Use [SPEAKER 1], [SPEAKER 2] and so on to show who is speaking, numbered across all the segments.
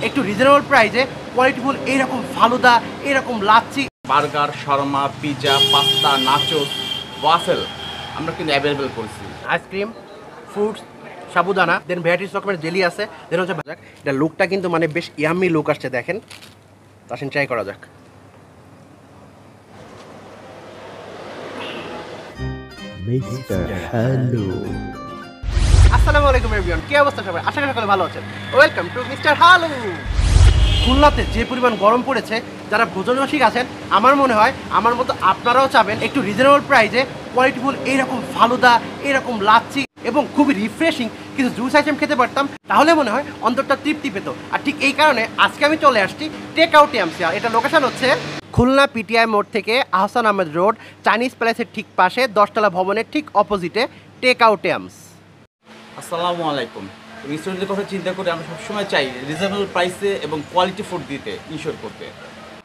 [SPEAKER 1] একটু রিজনেবল প্রাইসে কোয়ালিটিফুল এইরকম ফালুদা, এরকম lassi,
[SPEAKER 2] burger, Sharma, pizza, pasta, nachos, waffle আমরা কিন্তু অ্যাভেলেবেল করছি।
[SPEAKER 1] আইসক্রিম, ফ্রুটস, সাবুদানা, দেন ভ্যারাইটিস রকমের জেলি আছে, দেন হচ্ছে এটা লুকটা কিন্তু মানে বেশ ইয়াম্মি লুক আসছে দেখেন। তো আসেন ট্রাই করা যাক। আসসালামু আলাইকুম এভরিওয়ান, কি অবস্থা সবাই? আশা করি সকলে ভালো আছেন। Welcome to mister Halu. খুলনাতে যে পরিমাণ গরম পড়েছে, যারা ভোজন রসিক আছেন আমার মনে হয় আমার মতো আপনারাও চাবেন একটু রিজনেবল প্রাইসে কোয়ালিটিফুল এইরকম ফালুদা, এরকম লাচ্ছি এবং খুবই রিফ্রেশিং কিছু জুস আইটেম খেতে পারতাম, তাহলে মনে হয় অন্তরটা তৃপ্তি পেত। আর ঠিক এই কারণে আজকে আমি চলে আসছি টেক আউট এমসি। আর এটা লোকেশন হচ্ছে খুলনা পিটিআই মোড় থেকে আহসান আহমেদ রোড, চাইনিজ প্যালেসের ঠিক পাশে 10তলা ভবনের ঠিক অপোজিটে টেক আউট এমস।
[SPEAKER 2] আসসালামু আলাইকুম। রেস্টুরেন্টের কথা চিন্তা করে আমরা সবসময় চাই রিজনেবল প্রাইসে এবং কোয়ালিটি ফুড দিতে, ইনশোর করতে।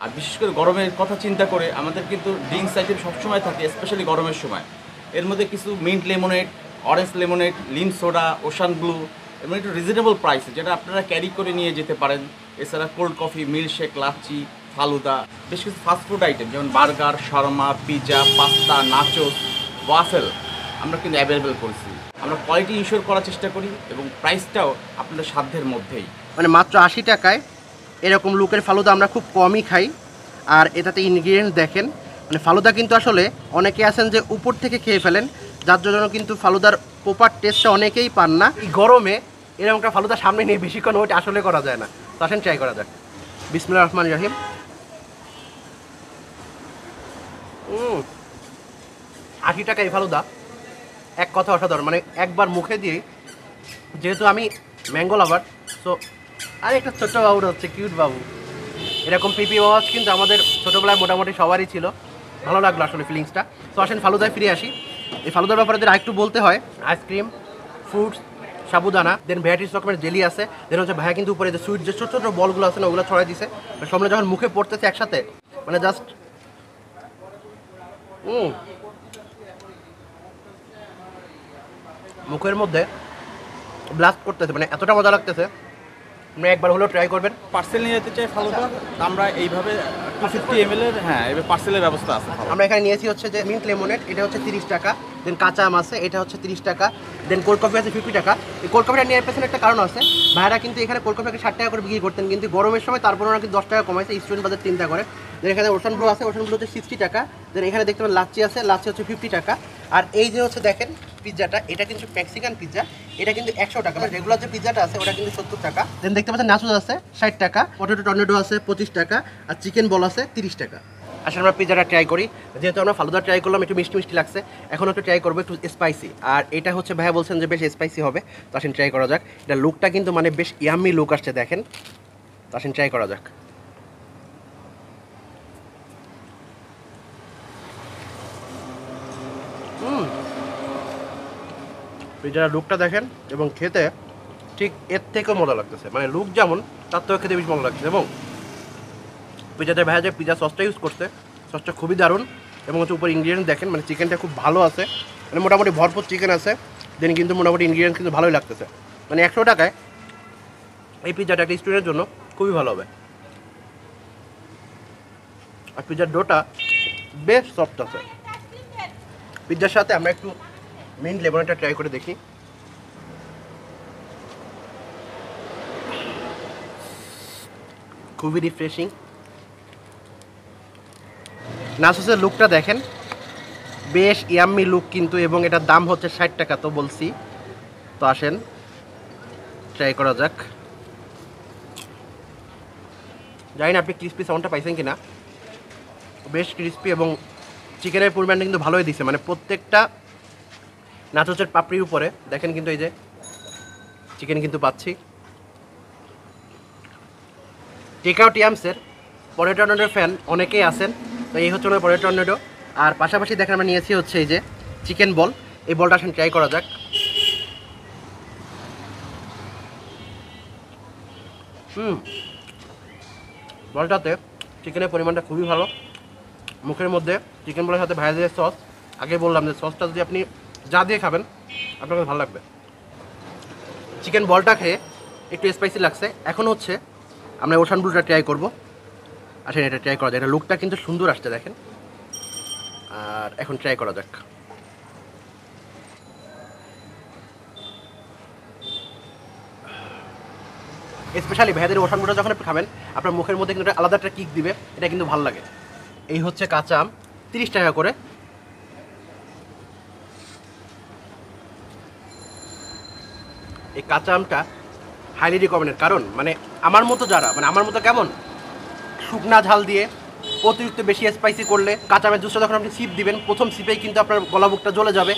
[SPEAKER 2] আর বিশেষ করে গরমের কথা চিন্তা করে আমাদের কিন্তু ড্রিঙ্কস আইটেম সবসময় থাকে, স্পেশালি গরমের সময়। এর মধ্যে কিছু mint lemonade, orange lemonade, lime soda, ocean blue এবং একটু রিজনেবল প্রাইসে যেটা আপনারা ক্যারি করে নিয়ে যেতে পারেন। এছাড়া cold coffee, milkshake, lassi, falooda, বেশ কিছু ফাস্টফুড আইটেম যেমন burger, Sharma, pizza, pasta, nachos, waffle আমরা কিন্তু অ্যাভেলেবেল করছি। আমরা কোয়ালিটি ইনশোর করার চেষ্টা করি এবং প্রাইসটাও আপনাদের সাধ্যের মধ্যেই,
[SPEAKER 1] মানে মাত্র 80 টাকায় এরকম লুকের ফালুদা আমরা খুব কমই খাই। আর এটাতে ইনগ্রিডিয়েন্টস দেখেন, মানে ফালুদা কিন্তু আসলে অনেকে আছেন যে উপর থেকে খেয়ে ফেলেন, যার জন্য কিন্তু ফালুদার প্রপার টেস্টটা অনেকেই পান না। এই গরমে এরকম একটা ফালুদা সামনে নিয়ে বেশিক্ষণ ওইটা আসলে করা যায় না। তো আসেন ট্রাই করা যাক। বিসমিল্লাহির রহমানির রহিম। 80 টাকা এই ফালুদা এক কথা অসাধারণ, মানে একবার মুখে দিয়ে, যেহেতু আমি ম্যাঙ্গো লাভার, সো আর একটা ছোট্ট বাবুর হচ্ছে কিউট বাবু, এরকম পিপি ওয়াচ কিন্তু আমাদের ছোটোবেলায় মোটামুটি সবারই ছিল। ভালো লাগলো আসলে ফিলিংসটা। তো আসেন ফালুদায় ফিরে আসি। এই ফালুদার ব্যাপারে আরেকটু বলতে হয়, আইসক্রিম, ফ্রুটস, সাবুদানা, দেন ভ্যারাইটিস রকমের জেলি আছে, দেন হচ্ছে ভাইয়া কিন্তু উপরে যে সুইট যে ছোটো ছোটো বলগুলো আছে না ওগুলো ছড়াই দিছে, সামনে যখন মুখে পড়তেছে একসাথে মানে জাস্ট মুখের মধ্যে ব্লাস্ট করতেছে, মানে এতটা মজা লাগতেছে। আপনি একবার হলেও ট্রাই করবেন।
[SPEAKER 2] পার্সেল নিয়ে যেতে চাই ফালুদা, আমরা এইভাবে 250 ml হ্যাঁ এবার পার্সেলের ব্যবস্থা আছে।
[SPEAKER 1] আমরা এখানে নিয়েছি হচ্ছে যে মিন্ট লেমনেড, এটা হচ্ছে 30 টাকা, দেন কাঁচা আম আছে, এটা হচ্ছে 30 টাকা, দেন কোল্ড কফি আছে 50 টাকা। এই কোল্ড কফিটা নেওয়ার পেছনে একটা কারণ আছে, ভাইরা কিন্তু এখানে কোল্ড কফিকে 60 টাকা করে বিক্রি করতেন, কিন্তু গরমের সময় তারপর ওরা কিন্তু 10 টাকা কমাইছে, স্টুডেন্ট বাজার চিন্তা করে। দেন এখানে ওশান ব্লু আছে, ওশান ব্লু হচ্ছে 60 টাকা, দেন এখানে দেখতে পাবেন লাচ্ছি আছে, লাচ্ছি হচ্ছে 50 টাকা। আর এই যে হচ্ছে দেখেন পিৎজাটা, এটা কিন্তু মেক্সিকান পিৎজা, এটা কিন্তু 100 টাকা। মানে রেগুলার যে পিৎজাটা আছে ওটা কিন্তু 70 টাকা। দেন দেখতে পাচ্ছেন নাচোস আছে 60 টাকা, পটেটো টর্নেডো আছে 25 টাকা, আর চিকেন বল আছে 30 টাকা। আসলে আমরা পিৎজাটা ট্রাই করি, যেহেতু আমরা ফালুদা ট্রাই করলাম, একটু মিষ্টি মিষ্টি লাগছে, এখন একটু ট্রাই করবো একটু স্পাইসি। আর এটা হচ্ছে ভাইয়া বলছেন যে বেশ স্পাইসি হবে, তো আসেন ট্রাই করা যাক। এটা লুকটা কিন্তু মানে বেশ ইয়াম্মি লুক আসছে দেখেন। তো আসেন ট্রাই করা যাক। পিৎজার লুকটা দেখেন এবং খেতে ঠিক এর থেকেও মজা লাগতেছে, মানে লুক যেমন তার থেকেও খেতে বেশি মজা লাগছে। এবং পিৎজাতে ভাইয়া যে পিৎজা সসটা ইউজ করছে, সসটা খুবই দারুণ। এবং হচ্ছে উপর ইনগ্রিডিয়েন্ট দেখেন, মানে চিকেনটা খুব ভালো আছে, মানে মোটামুটি ভরপুর চিকেন আছে, দেন কিন্তু মোটামুটি ইনগ্রিডিয়েন্ট কিন্তু ভালোই লাগতেছে। মানে 100 টাকায় এই পিৎজাটা একটা স্টুডেন্টের জন্য খুবই ভালো হবে। আর পিৎজার ডোটা বেশ সফট আছে। পিৎজার সাথে আমরা একটু মিন্ট লেমনেডটা ট্রাই করে দেখি। খুবই রিফ্রেশিং। নাচোসের লুকটা দেখেন, বেশ ইয়াম্মি লুক কিন্তু, এবং এটার দাম হচ্ছে 60 টাকা, তো বলছি। তো আসেন ট্রাই করা যাক। জানি না আপনি ক্রিস্পি সাউন্ডটা পাইছেন কিনা, বেশ ক্রিস্পি এবং চিকেনের পরিমাণটা কিন্তু ভালোই দিছে, মানে প্রত্যেকটা নাচোসের পাপড়ির উপরে দেখেন কিন্তু এই যে চিকেন কিন্তু পাচ্ছি। টেক আউট ইয়ামসের পটেটো টর্নেডোর ফ্যান অনেকেই আছেন, তো এই হচ্ছে আমাদের পটেটো টর্নেডো। আর পাশাপাশি দেখেন আমরা নিয়েছি হচ্ছে এই যে চিকেন বল, এই বলটা আসেন ট্রাই করা যাক। বলটাতে চিকেনের পরিমাণটা খুবই ভালো, মুখের মধ্যে চিকেন বলের সাথে ভাইয়া সস, আগে বললাম যে সসটা যদি আপনি যা দিয়ে খাবেন আপনার কাছে ভালো লাগবে। চিকেন বলটা খেয়ে একটু স্পাইসি লাগছে। এখন হচ্ছে আমরা ওশান ব্লুটা ট্রাই করবো। আসেন এটা ট্রাই করা যায়, এটা লুকটা কিন্তু সুন্দর আসছে দেখেন। আর এখন ট্রাই করা যাক। স্পেশালি ভাইদের ওশান ব্লুটা যখন আপনি খাবেন আপনার মুখের মধ্যে কিন্তু আলাদা একটা কিক দিবে, এটা কিন্তু ভালো লাগে। এই হচ্ছে কাঁচা আম, 30 টাকা করে। এই কাঁচা আমটা হাইলি রিকমেন্ডেড, কারণ মানে আমার মতো যারা মানে আমার মতো কেমন শুকনা ঝাল দিয়ে অতিরিক্ত বেশি স্পাইসি করলে কাঁচা আমের জুসটা যখন আপনি সিপ দিবেন প্রথম সিপেই কিন্তু আপনার গলা বুকটা জ্বলে যাবে,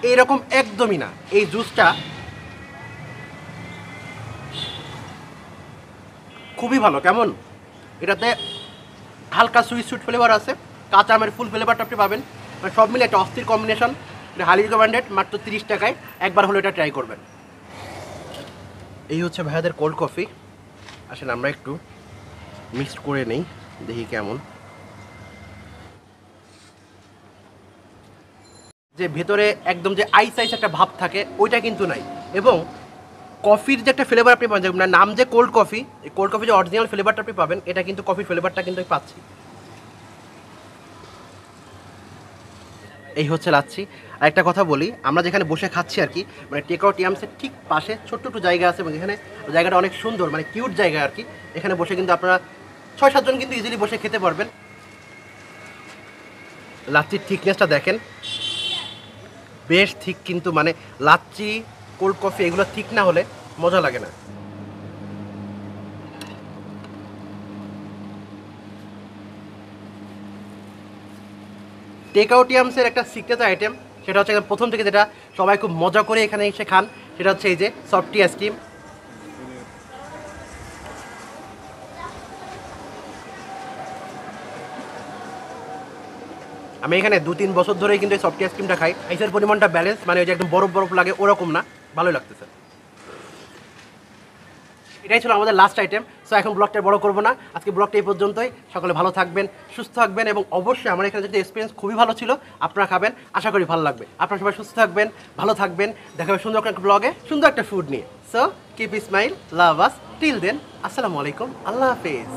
[SPEAKER 1] এইরকম একদমই না। এই জুসটা খুবই ভালো। কেমন এটাতে হালকা সুইট সুইট ফ্লেভার আছে, কাঁচা আমের ফুল ফ্লেভারটা আপনি পাবেন, মানে সব মিলে একটা অস্থির কম্বিনেশন। এটা হাইলি রিকমেন্ডেড, মাত্র 30 টাকায় একবার হলো এটা ট্রাই করবেন। এই হচ্ছে ভাইয়াদের কোল্ড কফি। আসেন আমরা একটু মিক্সড করে নেই, দেখি কেমন। যে ভেতরে একদম যে আইস আইস একটা ভাব থাকে ওইটা কিন্তু নাই, এবং কফির যে একটা ফ্লেভার আপনি পাবেন, মানে নাম যে কোল্ড কফি, এই কোল্ড কফি যে অরিজিনাল ফ্লেভারটা আপনি পাবেন, এটা কিন্তু কফির ফ্লেভারটা কিন্তু আমি পাচ্ছি। এই হচ্ছে লাচ্ছি। আর একটা কথা বলি, আমরা যেখানে বসে খাচ্ছি আর কি, মানে টেক আউট ইয়ামসের ঠিক পাশে ছোট্ট একটু জায়গা আছে, এবং এখানে জায়গাটা অনেক সুন্দর, মানে কিউট জায়গা আর কি। এখানে বসে কিন্তু আপনারা 6-7 জন কিন্তু ইজিলি বসে খেতে পারবেন। লাচ্ছির থিকনেসটা দেখেন, বেশ ঠিক, কিন্তু মানে লাচ্ছি কোল্ড কফি এগুলো ঠিক না হলে মজা লাগে না। টেক আউট ইয়ামসের একটা সিক্রেট আইটেম, সেটা হচ্ছে প্রথম থেকে যেটা সবাই খুব মজা করে এখানে এসে খান, সেটা হচ্ছে এই যে সফটি আইসক্রিম। আমি এখানে 2-3 বছর ধরেই কিন্তু এই সফটি আইসক্রিমটা খাই। আইসের পরিমাণটা ব্যালেন্স, মানে ওই যে একদম বরফ বরফ লাগে ওরকম না, ভালোই লাগতেছে। এটাই ছিল আমাদের লাস্ট আইটেম। সো এখন ব্লগটা বড় করবো না, আজকে ব্লগটা এই পর্যন্তই। সকলে ভালো থাকবেন, সুস্থ থাকবেন, এবং অবশ্যই আমার এখানে যেটা এক্সপিরিয়েন্স খুবই ভালো ছিল, আপনারা খাবেন, আশা করি ভালো লাগবে। আপনারা সবাই সুস্থ থাকবেন, ভালো থাকবেন, দেখা হবে সুন্দর একটা ব্লগে সুন্দর একটা ফুড নিয়ে। সো কিপ স্মাইল, লাভ আস, টিল দেন, আসসালামু আলাইকুম, আল্লাহ হাফেজ।